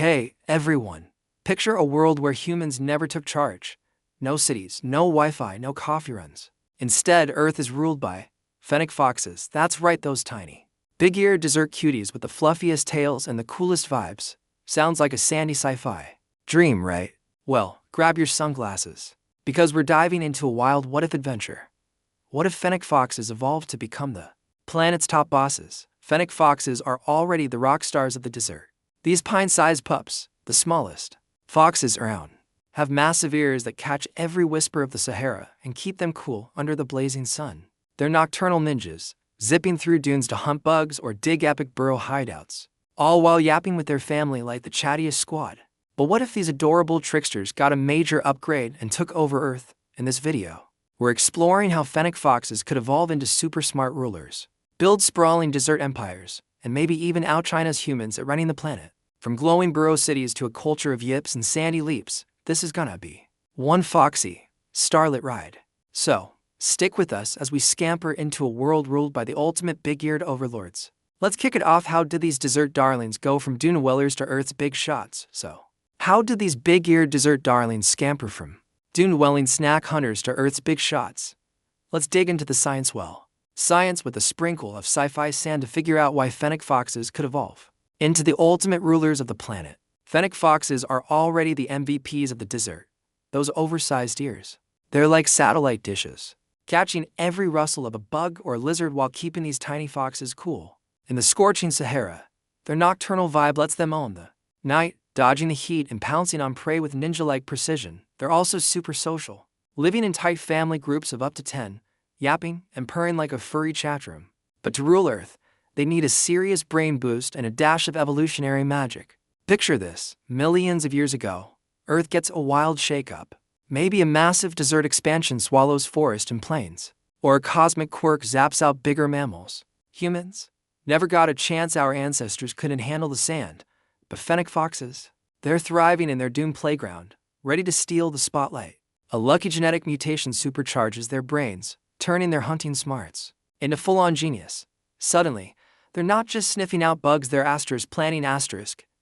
Hey, everyone. Picture a world where humans never took charge. No cities, no Wi-Fi, no coffee runs. Instead, Earth is ruled by Fennec foxes. That's right, those tiny, big-eared desert cuties with the fluffiest tails and the coolest vibes. Sounds like a sandy sci-fi dream, right? Well, grab your sunglasses, because we're diving into a wild what-if adventure. What if Fennec foxes evolved to become the planet's top bosses? Fennec foxes are already the rock stars of the desert. These pine-sized pups, the smallest foxes around, have massive ears that catch every whisper of the Sahara and keep them cool under the blazing sun. They're nocturnal ninjas, zipping through dunes to hunt bugs or dig epic burrow hideouts, all while yapping with their family like the chattiest squad. But what if these adorable tricksters got a major upgrade and took over Earth? In this video, we're exploring how Fennec foxes could evolve into super smart rulers, build sprawling desert empires, and maybe even out China's humans at running the planet. From glowing burrow cities to a culture of yips and sandy leaps, this is gonna be one foxy, starlit ride. So, stick with us as we scamper into a world ruled by the ultimate big-eared overlords. Let's kick it off. How did these desert darlings go from dune dwellers to Earth's big shots? How did these big-eared desert darlings scamper from dune-dwelling snack hunters to Earth's big shots? Let's dig into the science well. Science with a sprinkle of sci-fi sand to figure out why Fennec foxes could evolve into the ultimate rulers of the planet. Fennec foxes are already the MVPs of the desert. Those oversized ears, they're like satellite dishes, catching every rustle of a bug or lizard while keeping these tiny foxes cool. In the scorching Sahara, their nocturnal vibe lets them own the night, dodging the heat and pouncing on prey with ninja-like precision. They're also super social, living in tight family groups of up to 10, yapping and purring like a furry chat room. But to rule Earth, they need a serious brain boost and a dash of evolutionary magic. Picture this: millions of years ago, Earth gets a wild shakeup. Maybe a massive desert expansion swallows forest and plains, or a cosmic quirk zaps out bigger mammals. Humans never got a chance. Our ancestors couldn't handle the sand. But Fennec foxes, they're thriving in their doomed playground, ready to steal the spotlight. A lucky genetic mutation supercharges their brains, turning their hunting smarts into full-on genius. Suddenly, they're not just sniffing out bugs, they're planning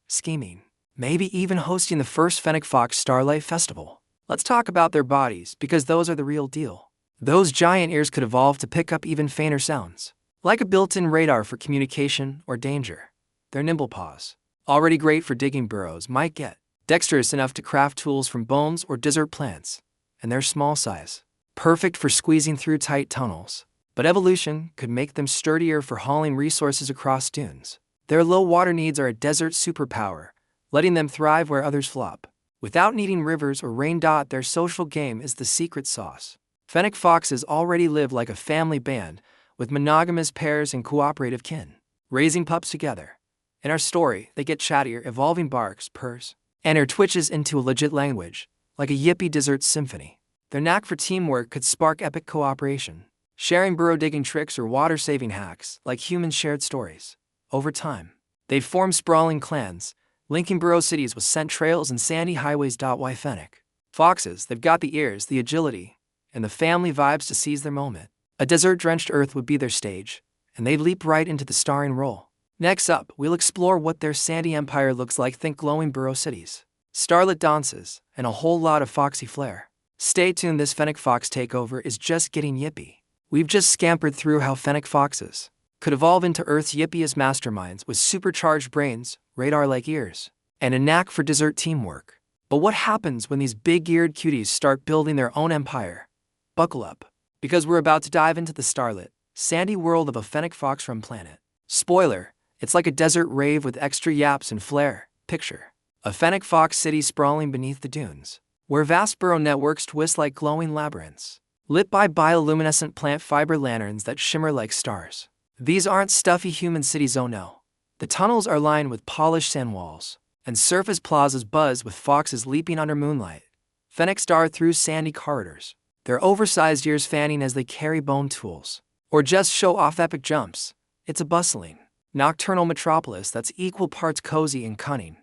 scheming, maybe even hosting the first Fennec Fox Starlight Festival. Let's talk about their bodies, because those are the real deal. Those giant ears could evolve to pick up even fainter sounds, like a built-in radar for communication or danger. Their nimble paws, already great for digging burrows, might get dexterous enough to craft tools from bones or desert plants. And their small size, perfect for squeezing through tight tunnels. But evolution could make them sturdier for hauling resources across dunes. Their low water needs are a desert superpower, letting them thrive where others flop. Without needing rivers or rain. Their social game is the secret sauce. Fennec foxes already live like a family band, with monogamous pairs and cooperative kin, raising pups together. In our story, they get chattier, evolving barks, purrs, and their twitches into a legit language, like a yippy desert symphony. Their knack for teamwork could spark epic cooperation, sharing burrow-digging tricks or water-saving hacks like humans' shared stories. Over time, they'd form sprawling clans, linking burrow cities with scent trails and sandy highways. Why Fennec foxes? They've got the ears, the agility, and the family vibes to seize their moment. A desert-drenched Earth would be their stage, and they'd leap right into the starring role. Next up, we'll explore what their sandy empire looks like. Think glowing burrow cities, starlit dances, and a whole lot of foxy flair. Stay tuned, this Fennec Fox takeover is just getting yippy. We've just scampered through how Fennec foxes could evolve into Earth's yippiest masterminds with supercharged brains, radar-like ears, and a knack for desert teamwork. But what happens when these big-eared cuties start building their own empire? Buckle up, because we're about to dive into the starlit, sandy world of a Fennec fox-run planet. Spoiler, it's like a desert rave with extra yaps and flair. Picture a Fennec Fox city sprawling beneath the dunes, where vast burrow networks twist like glowing labyrinths, lit by bioluminescent plant fiber lanterns that shimmer like stars. These aren't stuffy human cities, oh no. The tunnels are lined with polished sand walls, and surface plazas buzz with foxes leaping under moonlight. Fennecs dart through sandy corridors, their oversized ears fanning as they carry bone tools, or just show off epic jumps. It's a bustling, nocturnal metropolis that's equal parts cozy and cunning.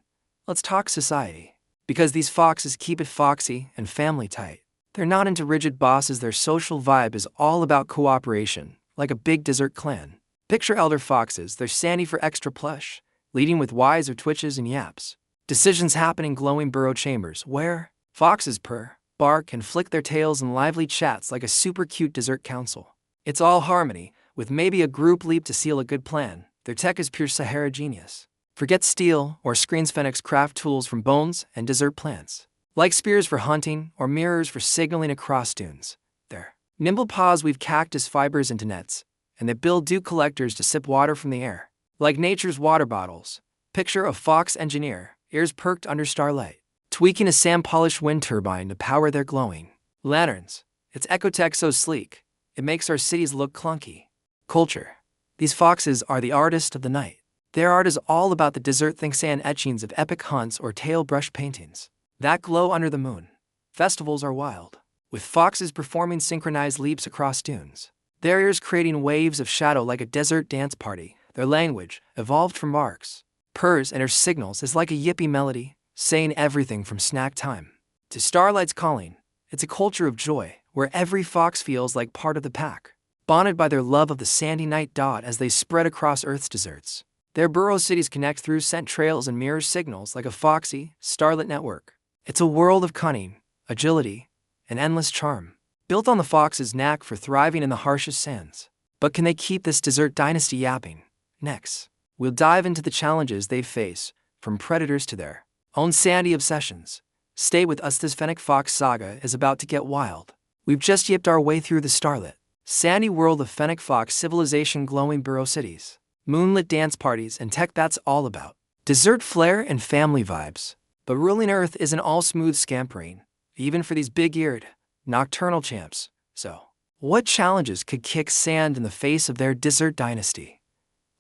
Let's talk society, because these foxes keep it foxy and family tight. They're not into rigid bosses, their social vibe is all about cooperation, like a big desert clan. Picture elder foxes, they're sandy for extra plush, leading with wiser twitches and yaps. Decisions happen in glowing burrow chambers, where foxes purr, bark, and flick their tails in lively chats like a super cute dessert council. It's all harmony, with maybe a group leap to seal a good plan. Their tech is pure Sahara genius. Forget steel or screens. Fennec's craft tools from bones and dessert plants. Like spears for hunting or mirrors for signaling across dunes. Their nimble paws weave cactus fibers into nets, and they build dew collectors to sip water from the air. Like nature's water bottles, picture a fox engineer, ears perked under starlight, tweaking a sand-polished wind turbine to power their glowing lanterns. Its ecotech so sleek, it makes our cities look clunky. Culture. These foxes are the artists of the night. Their art is all about the desert. Think sand etchings of epic hunts or tail brush paintings that glow under the moon. Festivals are wild, with foxes performing synchronized leaps across dunes, their ears creating waves of shadow like a desert dance party. Their language, evolved from barks, purrs, and her signals, is like a yippee melody, saying everything from snack time to starlight's calling. It's a culture of joy, where every fox feels like part of the pack, bonded by their love of the sandy night dot as they spread across Earth's deserts. Their burrow cities connect through scent trails and mirror signals like a foxy, starlit network. It's a world of cunning, agility, and endless charm, built on the fox's knack for thriving in the harshest sands. But can they keep this desert dynasty yapping? Next, we'll dive into the challenges they face, from predators to their own sandy obsessions. Stay with us, this Fennec Fox saga is about to get wild. We've just yipped our way through the starlit, sandy world of Fennec Fox civilization, glowing burrow cities, moonlit dance parties, and tech that's all about desert flair and family vibes. But ruling Earth isn't all smooth scampering, even for these big-eared, nocturnal champs. So, what challenges could kick sand in the face of their desert dynasty?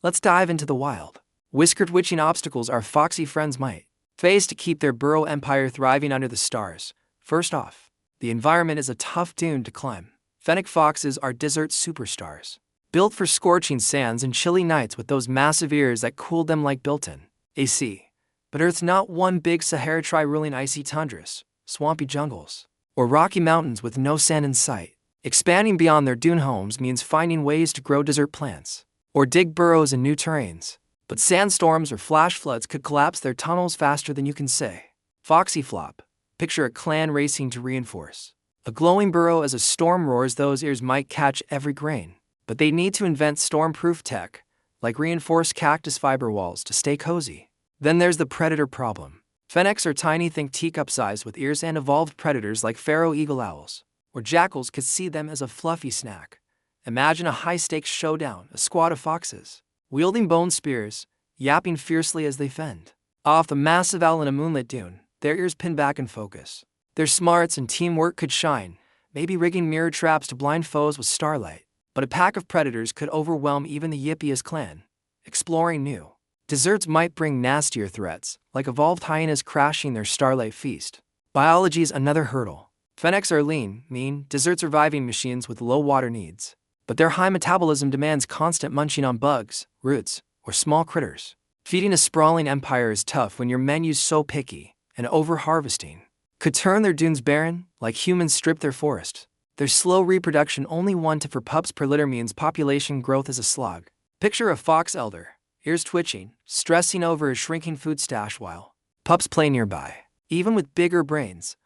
Let's dive into the wild, whiskered witching obstacles our foxy friends might face to keep their burrow empire thriving under the stars. First off, the environment is a tough dune to climb. Fennec foxes are desert superstars, built for scorching sands and chilly nights with those massive ears that cool them like built-in AC. But Earth's not one big Sahara. Try ruling icy tundras, swampy jungles, or rocky mountains with no sand in sight. Expanding beyond their dune homes means finding ways to grow desert plants or dig burrows in new terrains. But sandstorms or flash floods could collapse their tunnels faster than you can say. Foxy flop. Picture a clan racing to reinforce a glowing burrow as a storm roars. Those ears might catch every grain, but they need to invent storm-proof tech, like reinforced cactus fiber walls to stay cozy. Then there's the predator problem. Fennecs are tiny, think teacup size, with ears, and evolved predators like pharaoh eagle owls or jackals could see them as a fluffy snack. Imagine a high-stakes showdown, a squad of foxes, wielding bone spears, yapping fiercely as they fend off the massive owl in a moonlit dune, their ears pinned back in focus. Their smarts and teamwork could shine, maybe rigging mirror traps to blind foes with starlight. But a pack of predators could overwhelm even the yippiest clan. Exploring new deserts might bring nastier threats, like evolved hyenas crashing their starlight feast. Biology's another hurdle. Fennecs are lean, mean, desert-surviving machines with low water needs. But their high metabolism demands constant munching on bugs, roots, or small critters. Feeding a sprawling empire is tough when your menu's so picky, and over-harvesting could turn their dunes barren, like humans strip their forests. Their slow reproduction, only 1 to 4 pups per litter, means population growth is a slog. Picture a fox elder, ears twitching, stressing over his shrinking food stash while pups play nearby. Even with bigger brains,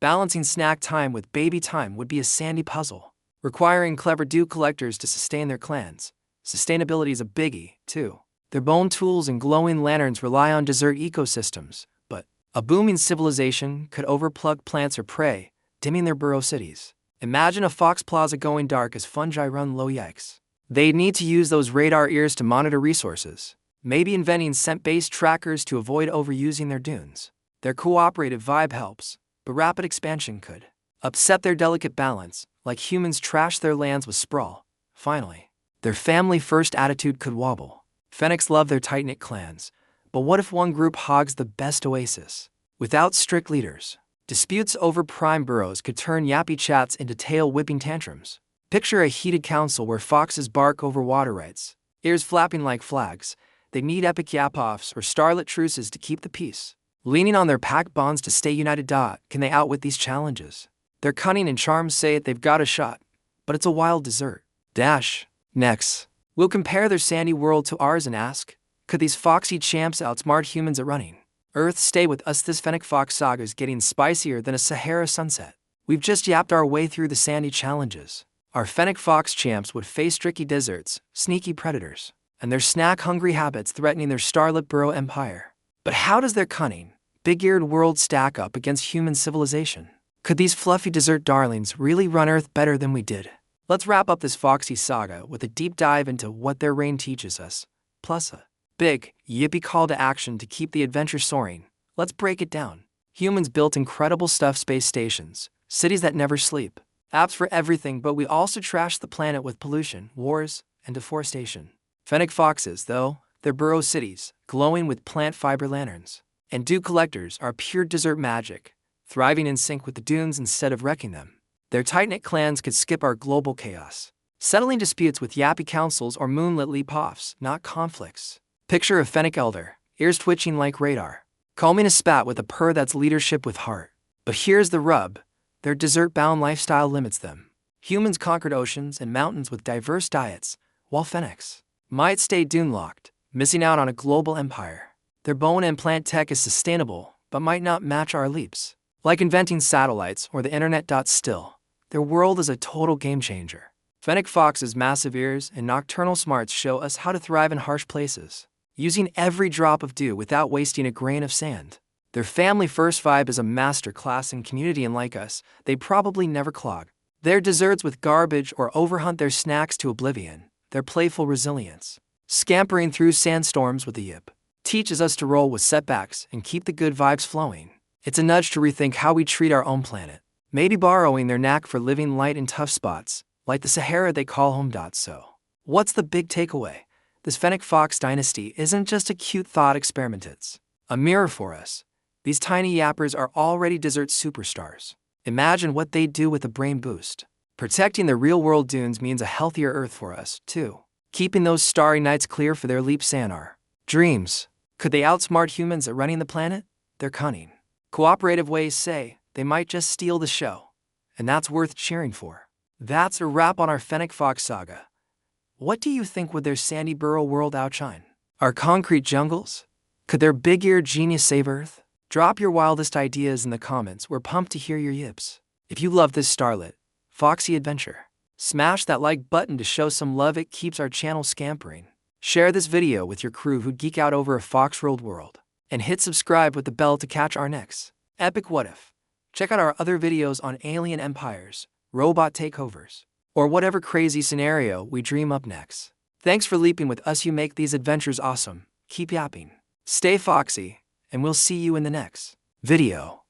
balancing snack time with baby time would be a sandy puzzle, requiring clever dew collectors to sustain their clans. Sustainability is a biggie, too. Their bone tools and glowing lanterns rely on desert ecosystems, but a booming civilization could overplug plants or prey, dimming their burrow cities. Imagine a fox plaza going dark as fungi run low. Yikes. They'd need to use those radar ears to monitor resources, maybe inventing scent-based trackers to avoid overusing their dunes. Their cooperative vibe helps, but rapid expansion could upset their delicate balance, like humans trash their lands with sprawl. Finally, their family-first attitude could wobble. Fennecs love their tight-knit clans, but what if one group hogs the best oasis? Without strict leaders, disputes over prime burrows could turn yappy chats into tail-whipping tantrums. Picture a heated council where foxes bark over water rights, ears flapping like flags. They need epic yap-offs or starlit truces to keep the peace. Leaning on their pack bonds to stay united. Can they outwit these challenges? Their cunning and charms say they've got a shot, but it's a wild desert. Next, we'll compare their sandy world to ours and ask, could these foxy champs outsmart humans at running? Earth, stay with us. This Fennec Fox saga is getting spicier than a Sahara sunset. We've just yapped our way through the sandy challenges. Our Fennec Fox champs would face tricky deserts, sneaky predators, and their snack-hungry habits threatening their starlit burrow empire. But how does their cunning, big-eared world stack up against human civilization? Could these fluffy desert darlings really run Earth better than we did? Let's wrap up this foxy saga with a deep dive into what their reign teaches us, plus a big, yippee call to action to keep the adventure soaring. Let's break it down. Humans built incredible stuff: space stations, cities that never sleep, apps for everything, but we also trashed the planet with pollution, wars, and deforestation. Fennec foxes, though, their burrow cities, glowing with plant fiber lanterns. And dew collectors are pure desert magic, thriving in sync with the dunes instead of wrecking them. Their tight-knit clans could skip our global chaos, settling disputes with yappy councils or moonlit leap-offs, not conflicts. Picture a Fennec elder, ears twitching like radar, calming a spat with a purr that's leadership with heart. But here's the rub: their desert-bound lifestyle limits them. Humans conquered oceans and mountains with diverse diets, while Fennecs might stay dune-locked, missing out on a global empire. Their bone and plant tech is sustainable, but might not match our leaps. Like inventing satellites or the internet. Still, their world is a total game-changer. Fennec Fox's massive ears and nocturnal smarts show us how to thrive in harsh places, using every drop of dew without wasting a grain of sand. Their family-first vibe is a masterclass in community, and like us, they probably never clog their desserts with garbage or overhunt their snacks to oblivion. Their playful resilience, scampering through sandstorms with a yip, teaches us to roll with setbacks and keep the good vibes flowing. It's a nudge to rethink how we treat our own planet, maybe borrowing their knack for living light in tough spots, like the Sahara they call home. So, what's the big takeaway? This Fennec Fox dynasty isn't just a cute thought experiment, it's a mirror for us. These tiny yappers are already desert superstars. Imagine what they'd do with a brain boost. Protecting the real-world dunes means a healthier Earth for us, too. Keeping those starry nights clear for their leaps and our dreams. Could they outsmart humans at running the planet? Their cunning, cooperative ways say they might just steal the show. And that's worth cheering for. That's a wrap on our Fennec Fox saga. What do you think? Would their sandy burrow world outshine our concrete jungles? Could their big-eared genius save Earth? Drop your wildest ideas in the comments. We're pumped to hear your yips. If you love this starlit, foxy adventure, smash that like button to show some love. It keeps our channel scampering. Share this video with your crew who'd geek out over a fox-rolled world. And hit subscribe with the bell to catch our next epic what if. Check out our other videos on alien empires, robot takeovers, or whatever crazy scenario we dream up next. Thanks for leaping with us. You make these adventures awesome. Keep yapping, stay foxy, and we'll see you in the next video.